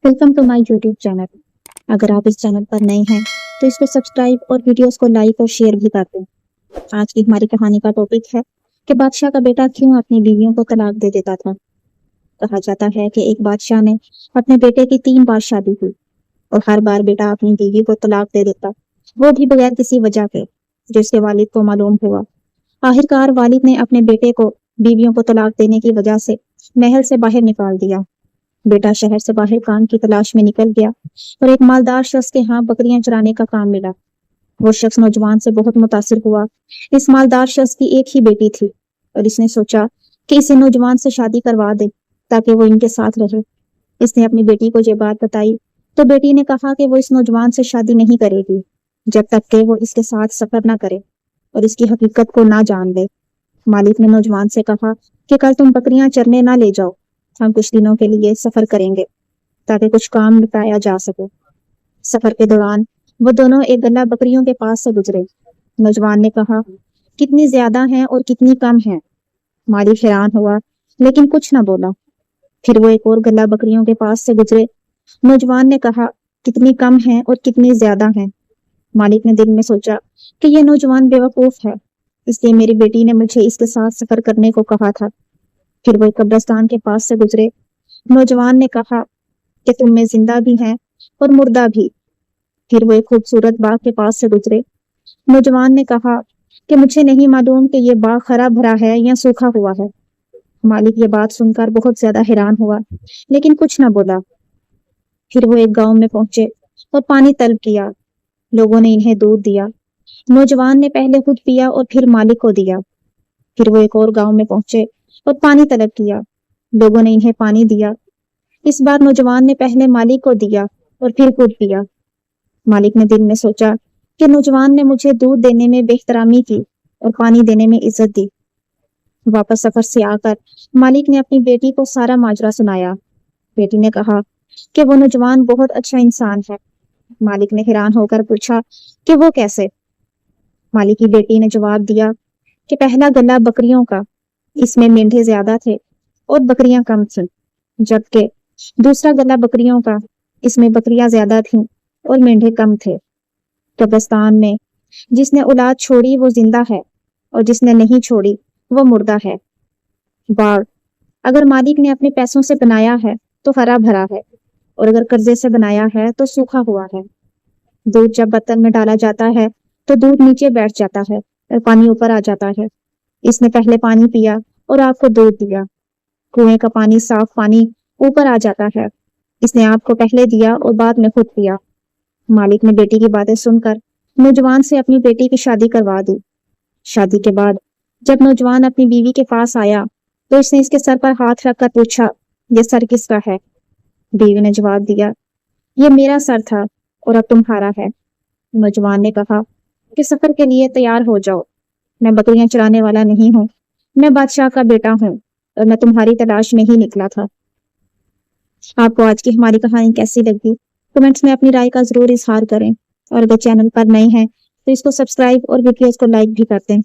Welcome to my YouTube channel. अगर आप इस चैनल पर नए हैं तो इसको सब्सक्राइब और वीडियोस को लाइक और शेयर भी कर दें। आज की हमारी कहानी का टॉपिक है कि बादशाह का बेटा क्यों अपनी बीवियों को तलाक दे देता था। कहा जाता है कि एक बादशाह ने अपने बेटे की 3 बार शादी की और हर बार बेटा अपनी बीवी को तलाक दे देता, वो भी बगैर किसी वजह के, जिसके वालिद को मालूम हुआ। आखिरकार वालिद ने अपने बेटे को बीवियों को तलाक देने की वजह से महल से बाहर निकाल दिया। बेटा शहर से बाहर काम की तलाश में निकल गया और एक मालदार शख्स के यहाँ बकरियां चराने का काम मिला। वो शख्स नौजवान से बहुत मुतासिर हुआ। इस मालदार शख्स की एक ही बेटी थी और इसने सोचा कि इसे नौजवान से शादी करवा दे ताकि वो इनके साथ रहे। इसने अपनी बेटी को ये बात बताई तो बेटी ने कहा कि वो इस नौजवान से शादी नहीं करेगी जब तक कि वो इसके साथ सफर ना करे और इसकी हकीकत को ना जान ले। मालिक ने नौजवान से कहा कि कल तुम बकरियां चरने ना ले जाओ, हम कुछ दिनों के लिए सफर करेंगे ताकि कुछ काम निपटाया जा सके। सफर के दौरान वो दोनों एक गल्ला बकरियों के पास से गुजरे। नौजवान ने कहा, कितनी ज्यादा हैं और कितनी कम हैं। मालिक हैरान हुआ लेकिन कुछ ना बोला। फिर वो एक और गल्ला बकरियों के पास से गुजरे। नौजवान ने कहा, कितनी कम हैं और कितनी ज्यादा हैं। मालिक ने दिल में सोचा कि ये नौजवान बेवकूफ है, इसलिए मेरी बेटी ने मुझे इसके साथ सफर करने को कहा था। फिर वो कब्रिस्तान के पास से गुजरे। नौजवान ने कहा कि तुम में जिंदा भी हैं और मुर्दा भी। फिर वो एक खूबसूरत बाग के पास से गुजरे। नौजवान ने कहा कि मुझे नहीं मालूम कि ये बाग हरा भरा है या सूखा हुआ है। मालिक ये बात सुनकर बहुत ज्यादा हैरान हुआ लेकिन कुछ ना बोला। फिर वो एक गांव में पहुंचे और पानी तलब किया। लोगों ने इन्हें दूध दिया। नौजवान ने पहले खुद पिया और फिर मालिक को दिया। फिर वो एक और गांव में पहुंचे और पानी तलब किया। लोगों ने इन्हें पानी दिया। इस बार नौजवान ने पहले मालिक को दिया और फिर खुद पिया। मालिक ने दिल में सोचा कि नौजवान ने मुझे दूध देने में बेहतरामी की और पानी देने में इज्जत दी। वापस सफर से आकर मालिक ने अपनी बेटी को सारा माजरा सुनाया। बेटी ने कहा कि वो नौजवान बहुत अच्छा इंसान है। मालिक ने हैरान होकर पूछा कि वो कैसे। मालिक की बेटी ने जवाब दिया कि पहला गल्ला बकरियों का, इसमें मेंढे ज्यादा थे और बकरियां कम थीं, जबकि दूसरा गल्ला बकरियों का, इसमें बकरियां ज्यादा थीं और मेंढे कम थे। कब्रिस्तान में जिसने औलाद छोड़ी वो जिंदा है और जिसने नहीं छोड़ी वो मुर्दा है। बाग अगर मालिक ने अपने पैसों से बनाया है तो हरा भरा है और अगर कर्जे से बनाया है तो सूखा हुआ है। दूध जब बर्तन में डाला जाता है तो दूध नीचे बैठ जाता है और पानी ऊपर आ जाता है। इसने पहले पानी पिया और आपको दूध दिया। कुएं का पानी, साफ पानी ऊपर आ जाता है। इसने आपको पहले दिया और बाद में खुद पिया। मालिक ने बेटी की बातें सुनकर नौजवान से अपनी बेटी की शादी करवा दी। शादी के बाद जब नौजवान अपनी बीवी के पास आया तो इसने इसके सर पर हाथ रखकर पूछा, ये सर किसका है। बीवी ने जवाब दिया, ये मेरा सर था और अब तुम्हारा है। नौजवान ने कहा कि सफर के लिए तैयार हो जाओ, मैं बकरियां चराने वाला नहीं हूँ, मैं बादशाह का बेटा हूँ और मैं तुम्हारी तलाश में ही निकला था। आपको आज की हमारी कहानी कैसी लगी कमेंट्स में अपनी राय का जरूर इजहार करें और अगर चैनल पर नए हैं तो इसको सब्सक्राइब और वीडियोस को लाइक भी कर दें।